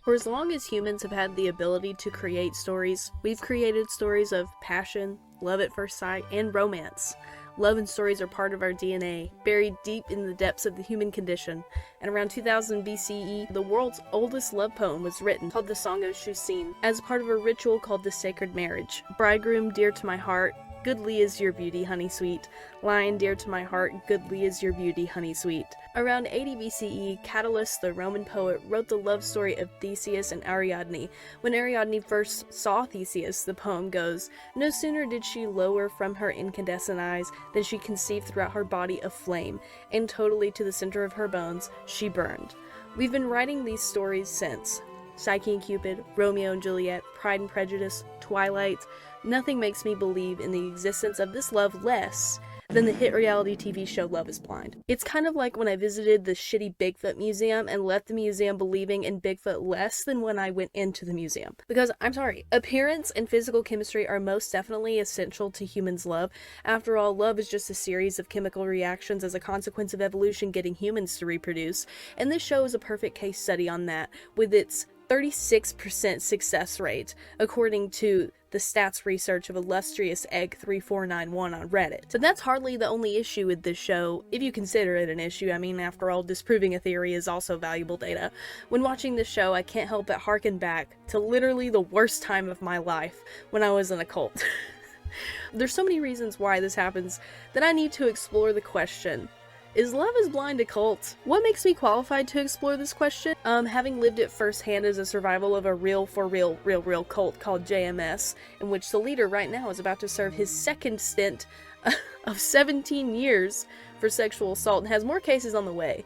For as long as humans have had the ability to create stories, we've created stories of passion, love at first sight, and romance. Love and stories are part of our DNA, buried deep in the depths of the human condition, and around 2000 BCE, the world's oldest love poem was written, called the Song of Chusin, as part of a ritual called the Sacred Marriage. Bridegroom, dear to my heart, goodly is your beauty, honey sweet. Lion, dear to my heart, goodly is your beauty, honey sweet. Around 80 BCE, Catullus, the Roman poet, wrote the love story of Theseus and Ariadne. When Ariadne first saw Theseus, the poem goes, no sooner did she lower from her incandescent eyes than she conceived throughout her body a flame, and totally to the center of her bones she burned. We've been writing these stories since. Psyche and Cupid, Romeo and Juliet, Pride and Prejudice, Twilight. Nothing makes me believe in the existence of this love less than the hit reality TV show Love is Blind. It's kind of like when I visited the shitty Bigfoot museum and left the museum believing in Bigfoot less than when I went into the museum. Because, I'm sorry, appearance and physical chemistry are most definitely essential to humans' love. After all, love is just a series of chemical reactions as a consequence of evolution getting humans to reproduce, and this show is a perfect case study on that, with its 36% success rate, according to the stats research of illustrious egg3491 on Reddit. But that's hardly the only issue with this show, if you consider it an issue. I mean, after all, disproving a theory is also valuable data. When watching this show, I can't help but harken back to literally the worst time of my life, when I was in a cult. There's so many reasons why this happens that I need to explore the question, is Love is Blind a cult? What makes me qualified to explore this question? Having lived it firsthand as a survival of a real cult called JMS, in which the leader right now is about to serve his second stint of 17 years for sexual assault and has more cases on the way.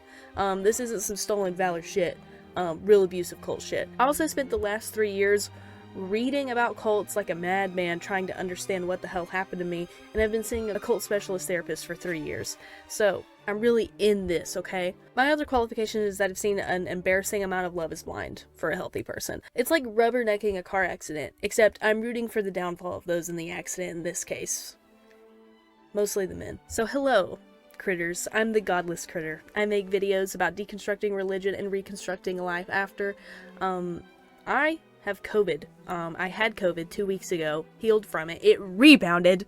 This isn't some stolen valor shit. Real abusive cult shit. I also spent the last 3 years reading about cults like a madman, trying to understand what the hell happened to me, and I've been seeing a cult specialist therapist for 3 years. So, I'm really in this, okay? My other qualification is that I've seen an embarrassing amount of Love is Blind for a healthy person. It's like rubbernecking a car accident, except I'm rooting for the downfall of those in the accident in this case. Mostly the men. So hello, critters. I'm the Godless Critter. I make videos about deconstructing religion and reconstructing life after. I have COVID. I had COVID 2 weeks ago, healed from it, it rebounded,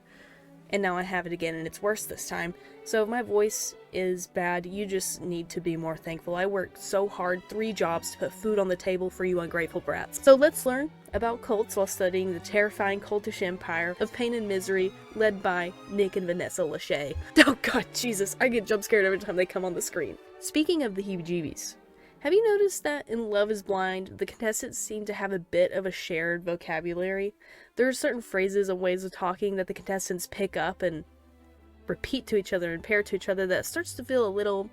and now I have it again, and it's worse this time. So if my voice is bad, you just need to be more thankful. I worked so hard, 3 jobs, to put food on the table for you ungrateful brats. So let's learn about cults while studying the terrifying cultish empire of pain and misery led by Nick and Vanessa Lachey. Oh god, Jesus, I get jump scared every time they come on the screen. Speaking of the heebie-jeebies, have you noticed that in Love is Blind, the contestants seem to have a bit of a shared vocabulary? There are certain phrases and ways of talking that the contestants pick up and repeat to each other and pair to each other that starts to feel a little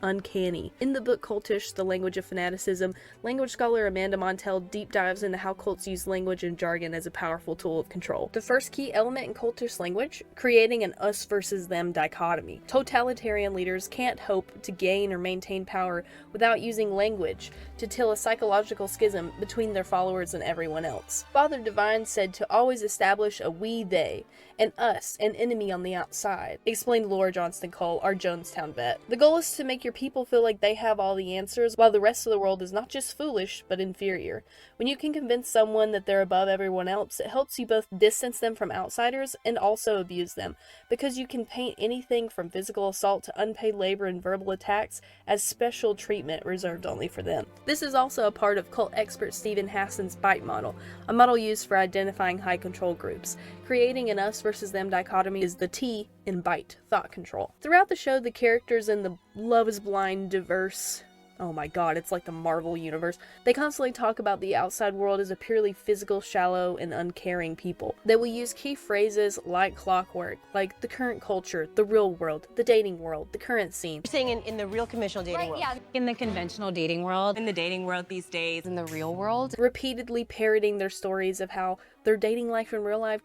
uncanny. In the book Cultish, The Language of Fanaticism, language scholar Amanda Montell deep dives into how cults use language and jargon as a powerful tool of control. The first key element in cultish language, creating an us versus them dichotomy. Totalitarian leaders can't hope to gain or maintain power without using language to till a psychological schism between their followers and everyone else. Father Divine said to always establish a we-they, and us, an enemy on the outside, explained Laura Johnston Cole, our Jonestown vet. The goal is to make your people feel like they have all the answers, while the rest of the world is not just foolish, but inferior. When you can convince someone that they're above everyone else, it helps you both distance them from outsiders and also abuse them, because you can paint anything from physical assault to unpaid labor and verbal attacks as special treatment reserved only for them. This is also a part of cult expert Stephen Hassan's BITE model, a model used for identifying high control groups. Creating an us versus them dichotomy is the T in BITE, thought control. Throughout the show, the characters in the Love is Blind diverse, oh my god, it's like the Marvel universe, they constantly talk about the outside world as a purely physical, shallow, and uncaring people. They will use key phrases like clockwork, like the current culture, the real world, the dating world, the current scene. You're saying in the real conventional dating world? Yeah. In the conventional dating world. In the dating world these days. In the real world. Repeatedly parroting their stories of how their dating life in real life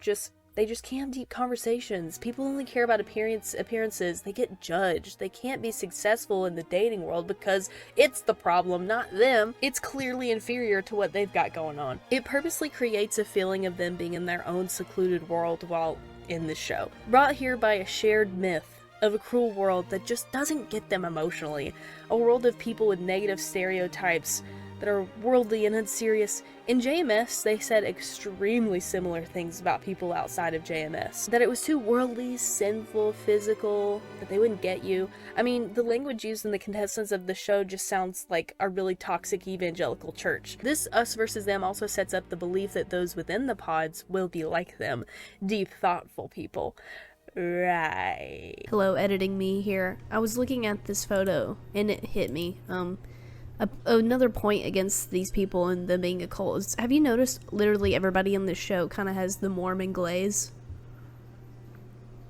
they just can't have deep conversations. People only care about appearances. They get judged. They can't be successful in the dating world because it's the problem, not them. It's clearly inferior to what they've got going on. It purposely creates a feeling of them being in their own secluded world while in the show. Brought here by a shared myth of a cruel world that just doesn't get them emotionally. A world of people with negative stereotypes that are worldly and unserious. In JMS, they said extremely similar things about people outside of JMS. That it was too worldly, sinful, physical, that they wouldn't get you. I mean, the language used in the contestants of the show just sounds like a really toxic evangelical church. This us versus them also sets up the belief that those within the pods will be like them. Deep, thoughtful people. Right. Hello, editing me here. I was looking at this photo and it hit me. Another point against these people and them being a cult is, have you noticed literally everybody in this show kind of has the Mormon glaze?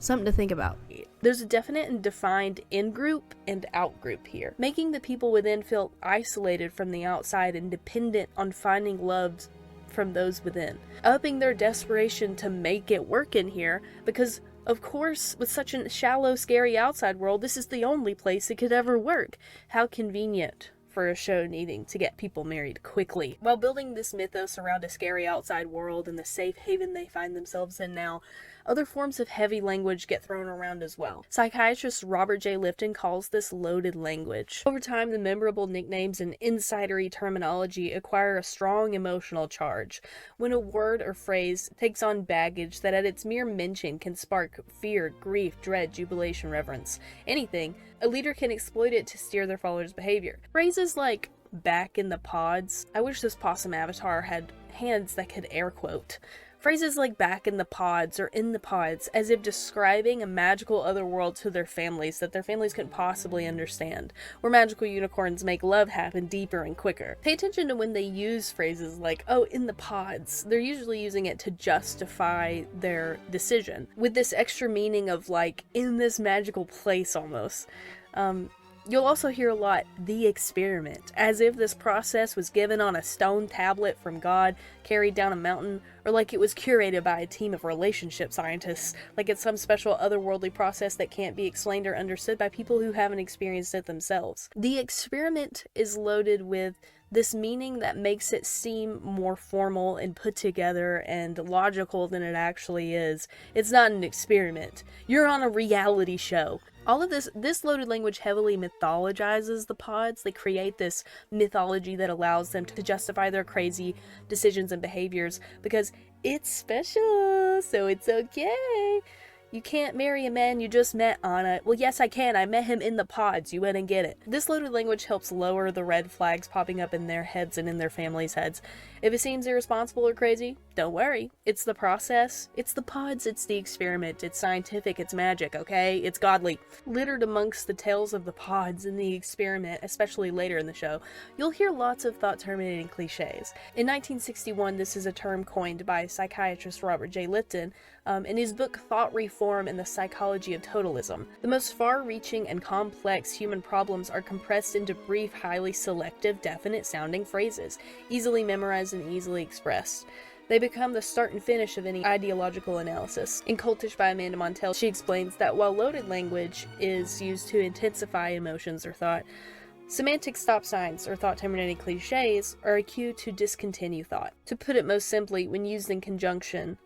Something to think about. There's a definite and defined in-group and out-group here, making the people within feel isolated from the outside and dependent on finding love from those within, upping their desperation to make it work in here, because of course, with such a shallow, scary outside world, this is the only place it could ever work. How convenient for a show needing to get people married quickly. While building this mythos around a scary outside world and the safe haven they find themselves in now, other forms of heavy language get thrown around as well. Psychiatrist Robert J. Lifton calls this loaded language. Over time, the memorable nicknames and insidery terminology acquire a strong emotional charge. When a word or phrase takes on baggage that at its mere mention can spark fear, grief, dread, jubilation, reverence, anything, a leader can exploit it to steer their followers' behavior. Phrases like back in the pods. I wish this possum avatar had hands that could air quote. Phrases like back in the pods or in the pods, as if describing a magical other world to their families that their families couldn't possibly understand, where magical unicorns make love happen deeper and quicker. Pay attention to when they use phrases like, oh, in the pods. They're usually using it to justify their decision, with this extra meaning of like, in this magical place almost. You'll also hear a lot, the experiment, as if this process was given on a stone tablet from God, carried down a mountain, or like it was curated by a team of relationship scientists, like it's some special otherworldly process that can't be explained or understood by people who haven't experienced it themselves. The experiment is loaded with this meaning that makes it seem more formal and put together and logical than it actually is. It's not an experiment. You're on a reality show. All of this loaded language heavily mythologizes the pods. They create this mythology that allows them to justify their crazy decisions and behaviors because it's special, so it's okay. You can't marry a man you just met on a... Well, yes, I can. I met him in the pods. You went and get it. This loaded language helps lower the red flags popping up in their heads and in their families' heads. If it seems irresponsible or crazy, don't worry. It's the process. It's the pods. It's the experiment. It's scientific. It's magic, okay? It's godly. Littered amongst the tales of the pods and the experiment, especially later in the show, you'll hear lots of thought-terminating cliches. In 1961, this is a term coined by psychiatrist Robert J. Lifton, in his book Thought Reform and the Psychology of Totalism. The most far-reaching and complex human problems are compressed into brief, highly selective, definite-sounding phrases, easily memorized and easily expressed. They become the start and finish of any ideological analysis. In Cultish by Amanda Montell, she explains that while loaded language is used to intensify emotions or thought, semantic stop signs, or thought-terminating cliches, are a cue to discontinue thought. To put it most simply, when used in conjunction,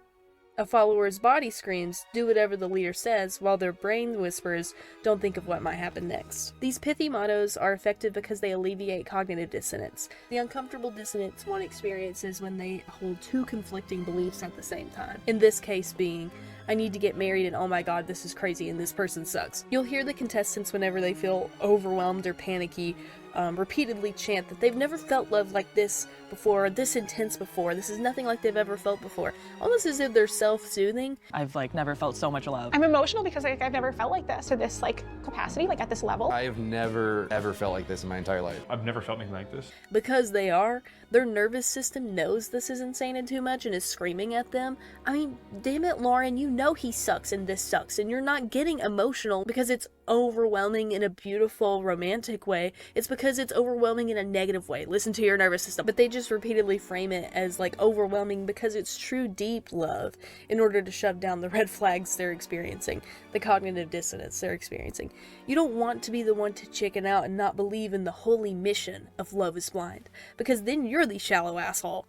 a follower's body screams, do whatever the leader says, while their brain whispers, don't think of what might happen next. These pithy mottos are effective because they alleviate cognitive dissonance. The uncomfortable dissonance one experiences when they hold two conflicting beliefs at the same time. In this case being, I need to get married and oh my god, this is crazy and this person sucks. You'll hear the contestants whenever they feel overwhelmed or panicky repeatedly chant that they've never felt love like this before, this intense before, this is nothing like they've ever felt before. Almost as if they're self-soothing. I've never felt so much love. I'm emotional because I've never felt like this, or this capacity, at this level. I have never ever felt like this in my entire life. I've never felt anything like this. Because their nervous system knows this is insane and too much and is screaming at them. I mean, damn it, Lauren, you know he sucks and this sucks, and you're not getting emotional because it's overwhelming in a beautiful, romantic way. It's because it's overwhelming in a negative way. Listen to your nervous system. But they just repeatedly frame it as overwhelming because it's true deep love in order to shove down the red flags they're experiencing, the cognitive dissonance they're experiencing. You don't want to be the one to chicken out and not believe in the holy mission of Love is Blind, because then you're the shallow asshole.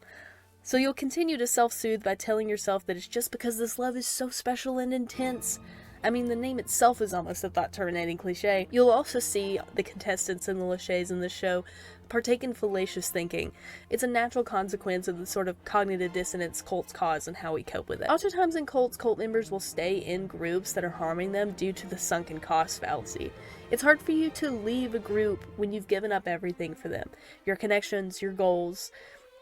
So you'll continue to self-soothe by telling yourself that it's just because this love is so special and intense. I mean, the name itself is almost a thought-terminating cliche. You'll also see the contestants and the cliches in the show partake in fallacious thinking. It's a natural consequence of the sort of cognitive dissonance cults cause and how we cope with it. Oftentimes in cults, cult members will stay in groups that are harming them due to the sunken cost fallacy. It's hard for you to leave a group when you've given up everything for them. Your connections, your goals.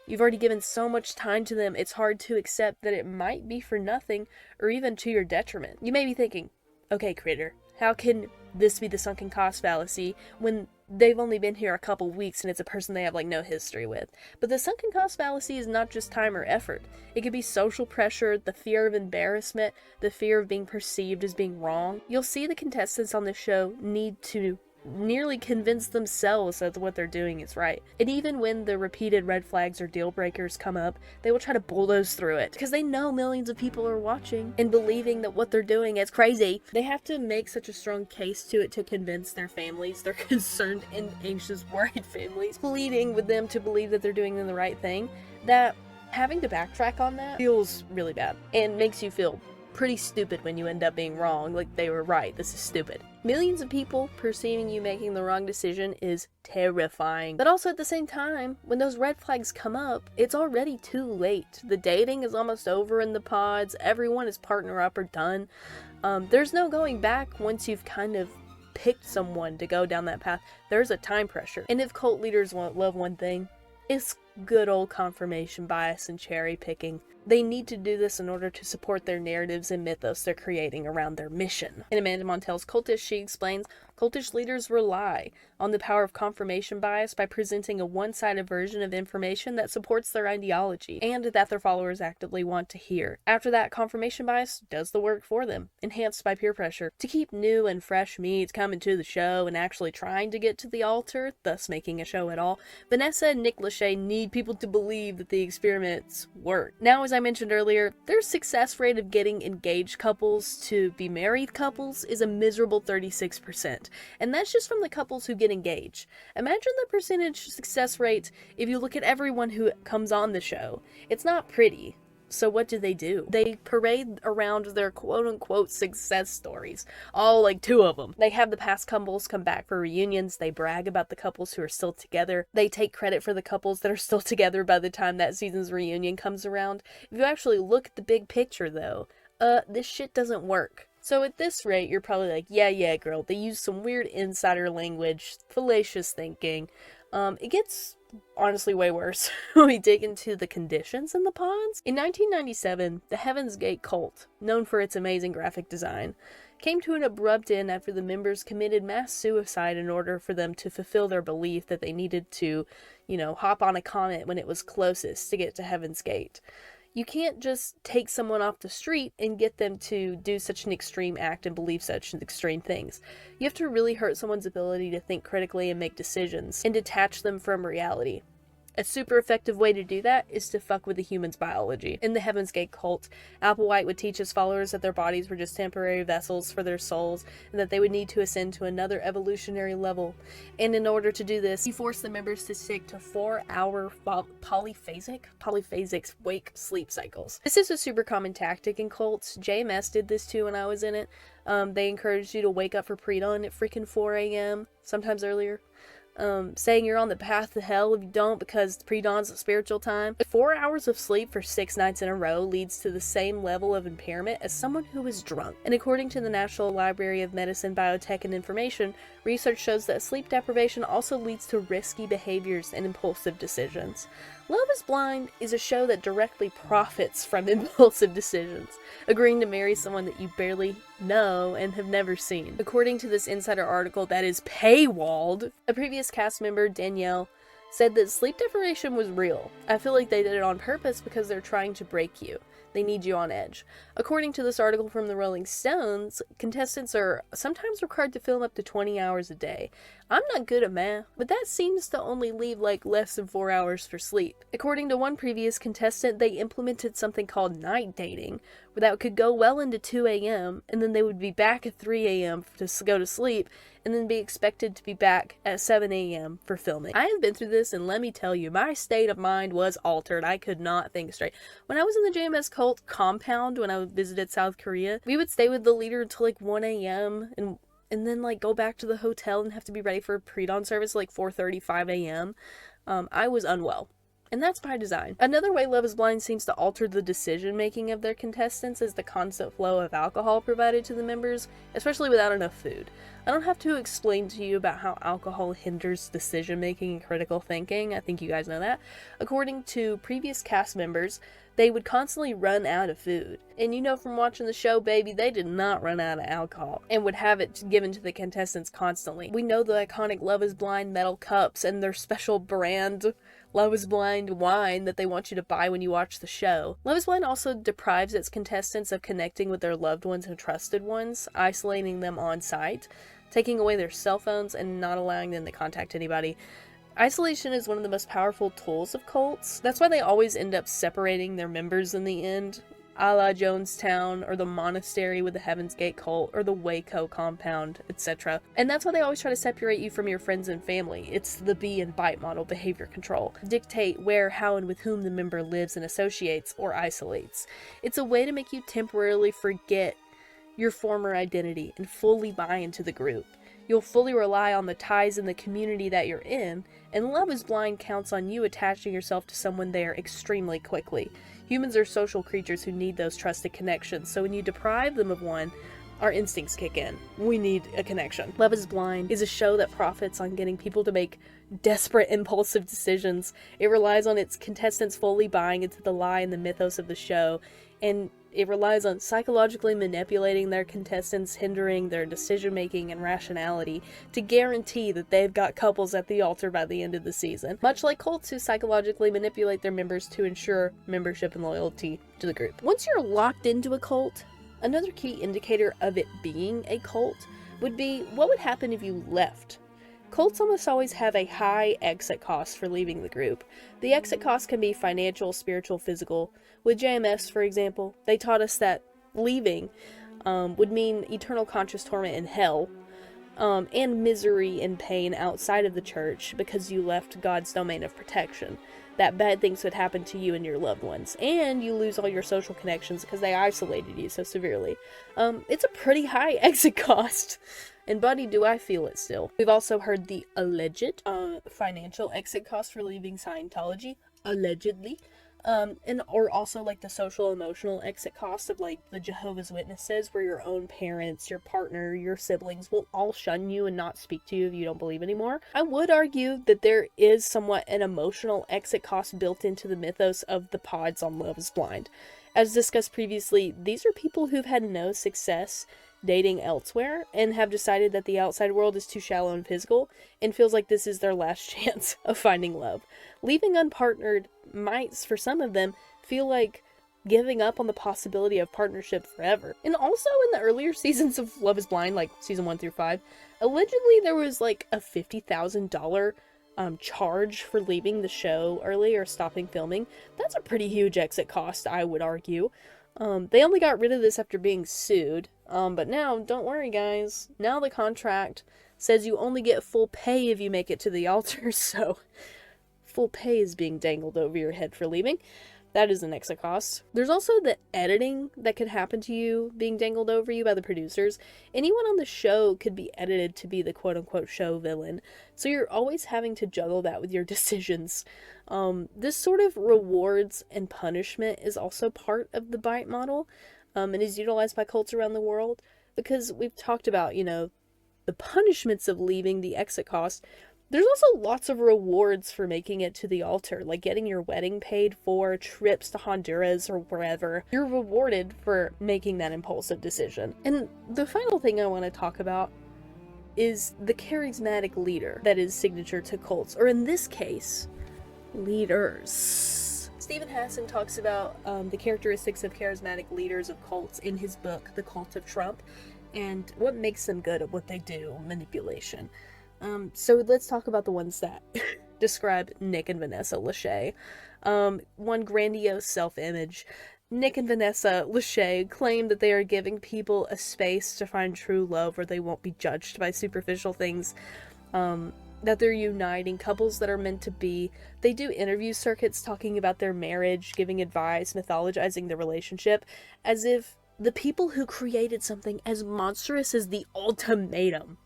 You've already given so much time to them, it's hard to accept that it might be for nothing or even to your detriment. You may be thinking, okay, Critter, how can this be the sunken cost fallacy when they've only been here a couple weeks and it's a person they have like no history with? But the sunken cost fallacy is not just time or effort. It could be social pressure, the fear of embarrassment, the fear of being perceived as being wrong. You'll see the contestants on the show need to nearly convince themselves that what they're doing is right. And even when the repeated red flags or deal breakers come up, they will try to bulldoze through it because they know millions of people are watching and believing that what they're doing is crazy. They have to make such a strong case to it to convince their families, their concerned and anxious, worried families, pleading with them to believe that they're doing the right thing, that having to backtrack on that feels really bad and makes you feel pretty stupid when you end up being wrong, like they were right, this is stupid. Millions of people perceiving you making the wrong decision is terrifying. But also at the same time, when those red flags come up, it's already too late. The dating is almost over in the pods, everyone is partner up or done. There's no going back once you've kind of picked someone to go down that path. There's a time pressure. And if cult leaders love one thing, it's good old confirmation bias and cherry picking. They need to do this in order to support their narratives and mythos they're creating around their mission. In Amanda Montell's Cultish, she explains, cultish leaders rely on the power of confirmation bias by presenting a one-sided version of information that supports their ideology and that their followers actively want to hear. After that, confirmation bias does the work for them, enhanced by peer pressure. To keep new and fresh meats coming to the show and actually trying to get to the altar, thus making a show at all, Vanessa and Nick Lachey need people to believe that the experiments work. Now, as I mentioned earlier, their success rate of getting engaged couples to be married couples is a miserable 36%. And that's just from the couples who get engaged. Imagine the percentage success rate if you look at everyone who comes on the show. It's not pretty. So what do? They parade around their quote-unquote success stories. All like 2 of them. They have the past couples come back for reunions. They brag about the couples who are still together. They take credit for the couples that are still together by the time that season's reunion comes around. If you actually look at the big picture though, this shit doesn't work. So at this rate, you're probably like, yeah, girl, they use some weird insider language, fallacious thinking. It gets honestly way worse when we dig into the conditions in the pods. In 1997, the Heaven's Gate cult, known for its amazing graphic design, came to an abrupt end after the members committed mass suicide in order for them to fulfill their belief that they needed to, hop on a comet when it was closest to get to Heaven's Gate. You can't just take someone off the street and get them to do such an extreme act and believe such extreme things. You have to really hurt someone's ability to think critically and make decisions and detach them from reality. A super effective way to do that is to fuck with the human's biology. In the Heaven's Gate cult, Applewhite would teach his followers that their bodies were just temporary vessels for their souls and that they would need to ascend to another evolutionary level. And in order to do this, he forced the members to stick to 4-hour polyphasic wake-sleep cycles. This is a super common tactic in cults. JMS did this too when I was in it. They encouraged you to wake up for pre-dawn at freaking 4 a.m., sometimes earlier. Saying you're on the path to hell if you don't because pre-dawn's a spiritual time. 4 hours of sleep for 6 nights in a row leads to the same level of impairment as someone who is drunk. And according to the National Library of Medicine, Biotech, and Information, research shows that sleep deprivation also leads to risky behaviors and impulsive decisions. Love is Blind is a show that directly profits from impulsive decisions, agreeing to marry someone that you barely know and have never seen. According to this insider article that is paywalled, a previous cast member, Danielle, said that sleep deprivation was real. I feel like they did it on purpose because they're trying to break you. They need you on edge. According to this article from the Rolling Stones, contestants are sometimes required to film up to 20 hours a day. I'm not good at math, but that seems to only leave like less than 4 hours for sleep. According to one previous contestant, they implemented something called night dating, where that could go well into 2 a.m. and then they would be back at 3 a.m. to go to sleep and then be expected to be back at 7 a.m. for filming. I have been through this, and let me tell you, my state of mind was altered. I could not think straight. When I was in the JMS cult compound, when I visited South Korea, we would stay with the leader until like 1 a.m. and then like go back to the hotel and have to be ready for a pre-dawn service like 4:35 a.m. I was unwell. And that's by design. Another way Love is Blind seems to alter the decision-making of their contestants is the constant flow of alcohol provided to the members, especially without enough food. I don't have to explain to you about how alcohol hinders decision-making and critical thinking. I think you guys know that. According to previous cast members, they would constantly run out of food. And you know from watching the show, baby, they did not run out of alcohol and would have it given to the contestants constantly. We know the iconic Love is Blind metal cups and their special brand Love is Blind wine that they want you to buy when you watch the show. Love is Blind also deprives its contestants of connecting with their loved ones and trusted ones, isolating them on site, taking away their cell phones, and not allowing them to contact anybody. Isolation is one of the most powerful tools of cults. That's why they always end up separating their members in the end, a la Jonestown, or the monastery with the Heaven's Gate cult, or the Waco compound, etc. And that's why they always try to separate you from your friends and family. It's the bee and bite model, behavior control. Dictate where, how, and with whom the member lives and associates or isolates. It's a way to make you temporarily forget your former identity and fully buy into the group. You'll fully rely on the ties in the community that you're in, and Love is Blind counts on you attaching yourself to someone there extremely quickly. Humans are social creatures who need those trusted connections, so when you deprive them of one, our instincts kick in. We need a connection. Love is Blind is a show that profits on getting people to make desperate, impulsive decisions. It relies on its contestants fully buying into the lie and the mythos of the show, and it relies on psychologically manipulating their contestants, hindering their decision-making and rationality to guarantee that they've got couples at the altar by the end of the season. Much like cults who psychologically manipulate their members to ensure membership and loyalty to the group. Once you're locked into a cult, another key indicator of it being a cult would be what would happen if you left. Cults almost always have a high exit cost for leaving the group. The exit cost can be financial, spiritual, physical. With JMS, for example, they taught us that leaving would mean eternal conscious torment in hell, and misery and pain outside of the church because you left God's domain of protection. That bad things would happen to you and your loved ones, and you lose all your social connections because they isolated you so severely. It's a pretty high exit cost. And buddy, do I feel it still. We've also heard the alleged financial exit cost for leaving Scientology, allegedly. Or also like the social emotional exit cost of like the Jehovah's Witnesses, where your own parents, your partner, your siblings will all shun you and not speak to you if you don't believe anymore. I would argue that there is somewhat an emotional exit cost built into the mythos of the pods on Love is Blind. As discussed previously, these are people who've had no success dating elsewhere and have decided that the outside world is too shallow and physical and feels like this is their last chance of finding love. Leaving unpartnered might, for some of them, feel like giving up on the possibility of partnership forever. And also in the earlier seasons of Love is Blind, like season 1 through 5, allegedly there was like a $50,000 charge for leaving the show early or stopping filming. That's a pretty huge exit cost, I would argue. They only got rid of this after being sued, but now, don't worry guys, now the contract says you only get full pay if you make it to the altar, so full pay is being dangled over your head for leaving. That is an exit cost. There's also the editing that could happen to you being dangled over you by the producers. Anyone on the show could be edited to be the quote-unquote show villain, so you're always having to juggle that with your decisions. This sort of rewards and punishment is also part of the bite model, and is utilized by cults around the world, because we've talked about, you know, the punishments of leaving, the exit cost. There's also lots of rewards for making it to the altar, like getting your wedding paid for, trips to Honduras or wherever. You're rewarded for making that impulsive decision. And the final thing I want to talk about is the charismatic leader that is signature to cults, or in this case, leaders. Stephen Hassan talks about the characteristics of charismatic leaders of cults in his book, The Cult of Trump, and what makes them good at what they do, manipulation. So let's talk about the ones that describe Nick and Vanessa Lachey. One, grandiose self-image. Nick and Vanessa Lachey claim that they are giving people a space to find true love where they won't be judged by superficial things, that they're uniting couples that are meant to be. They do interview circuits talking about their marriage, giving advice, mythologizing the relationship, as if the people who created something as monstrous as the ultimatum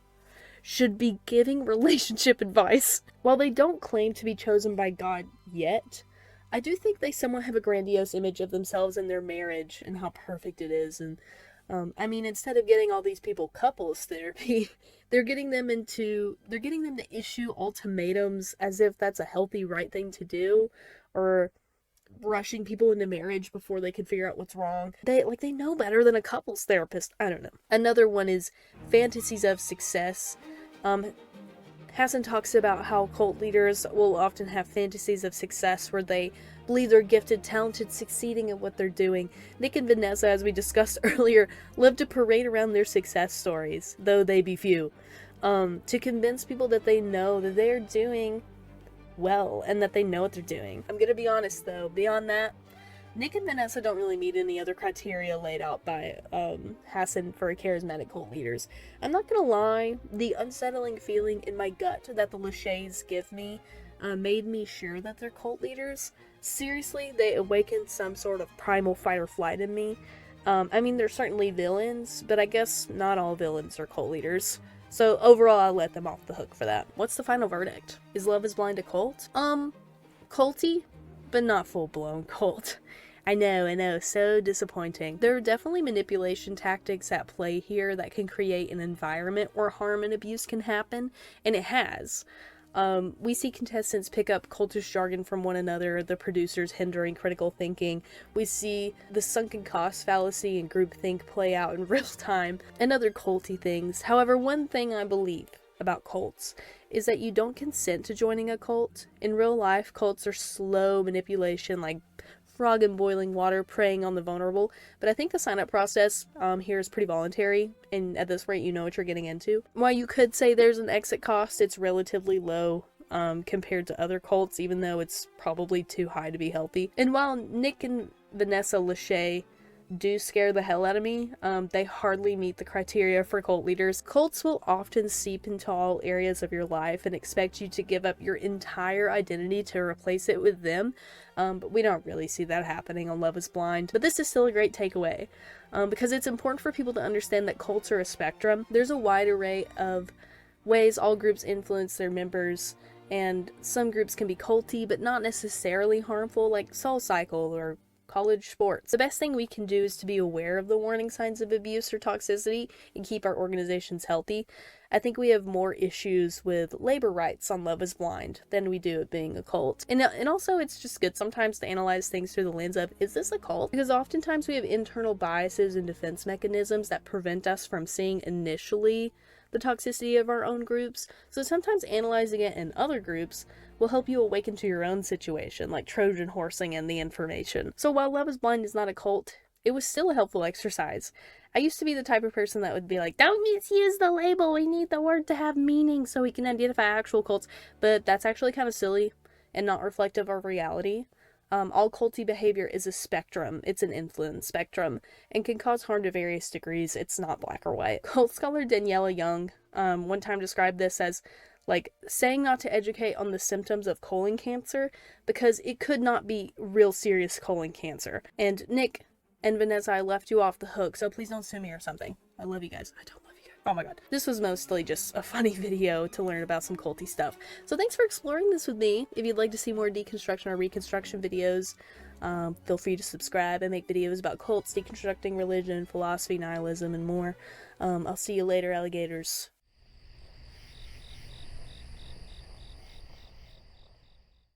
should be giving relationship advice. While they don't claim to be chosen by God yet, I do think they somewhat have a grandiose image of themselves and their marriage and how perfect it is. And I mean, instead of getting all these people couples therapy, they're getting them to issue ultimatums as if that's a healthy, right thing to do, or rushing people into marriage before they can figure out what's wrong. They know better than a couples therapist. I don't know. Another one is fantasies of success. Hassan talks about how cult leaders will often have fantasies of success where they believe they're gifted, talented, succeeding at what they're doing. Nick and Vanessa, as we discussed earlier, love to parade around their success stories, though they be few, to convince people that they know that they're doing well and that they know what they're doing. I'm gonna be honest though, beyond that, Nick and Vanessa don't really meet any other criteria laid out by Hassan for charismatic cult leaders. I'm not gonna lie, the unsettling feeling in my gut that the Lacheys give me made me sure that they're cult leaders. Seriously, they awakened some sort of primal fight or flight in me. I mean, they're certainly villains, but I guess not all villains are cult leaders. So overall, I'll let them off the hook for that. What's the final verdict? Is Love is Blind a cult? Culty, but not full-blown cult. I know, so disappointing. There are definitely manipulation tactics at play here that can create an environment where harm and abuse can happen, and it has. We see contestants pick up cultish jargon from one another, the producers hindering critical thinking. We see the sunken cost fallacy and groupthink play out in real time, and other culty things. However, one thing I believe about cults is that you don't consent to joining a cult. In real life, cults are slow manipulation, like frog in boiling water preying on the vulnerable, but I think the sign-up process here is pretty voluntary, and at this rate you know what you're getting into. While you could say there's an exit cost, it's relatively low compared to other cults, even though it's probably too high to be healthy. And while Nick and Vanessa Lachey do scare the hell out of me, they hardly meet the criteria for cult leaders. Cults will often seep into all areas of your life and expect you to give up your entire identity to replace it with them, but we don't really see that happening on Love is Blind. But this is still a great takeaway, because it's important for people to understand that cults are a spectrum. There's a wide array of ways all groups influence their members, and some groups can be culty but not necessarily harmful, like Soul Cycle or college sports. The best thing we can do is to be aware of the warning signs of abuse or toxicity and keep our organizations healthy. I think we have more issues with labor rights on Love is Blind than we do it being a cult. And also it's just good sometimes to analyze things through the lens of, is this a cult? Because oftentimes we have internal biases and defense mechanisms that prevent us from seeing initially the toxicity of our own groups. So sometimes analyzing it in other groups will help you awaken to your own situation, like Trojan horsing in the information. So while Love is Blind is not a cult, it was still a helpful exercise. I used to be the type of person that would be like, don't misuse the label, we need the word to have meaning so we can identify actual cults, but that's actually kind of silly and not reflective of reality. All culty behavior is a spectrum. It's an influence spectrum and can cause harm to various degrees. It's not black or white. Cult scholar Daniela Young one time described this as like saying not to educate on the symptoms of colon cancer because it could not be real serious colon cancer. And Nick and Vanessa, I left you off the hook, so please don't sue me or something. I love you guys. I don't love you guys. Oh my god. This was mostly just a funny video to learn about some culty stuff. So thanks for exploring this with me. If you'd like to see more deconstruction or reconstruction videos, feel free to subscribe. I make videos about cults, deconstructing religion, philosophy, nihilism, and more. I'll see you later, alligators.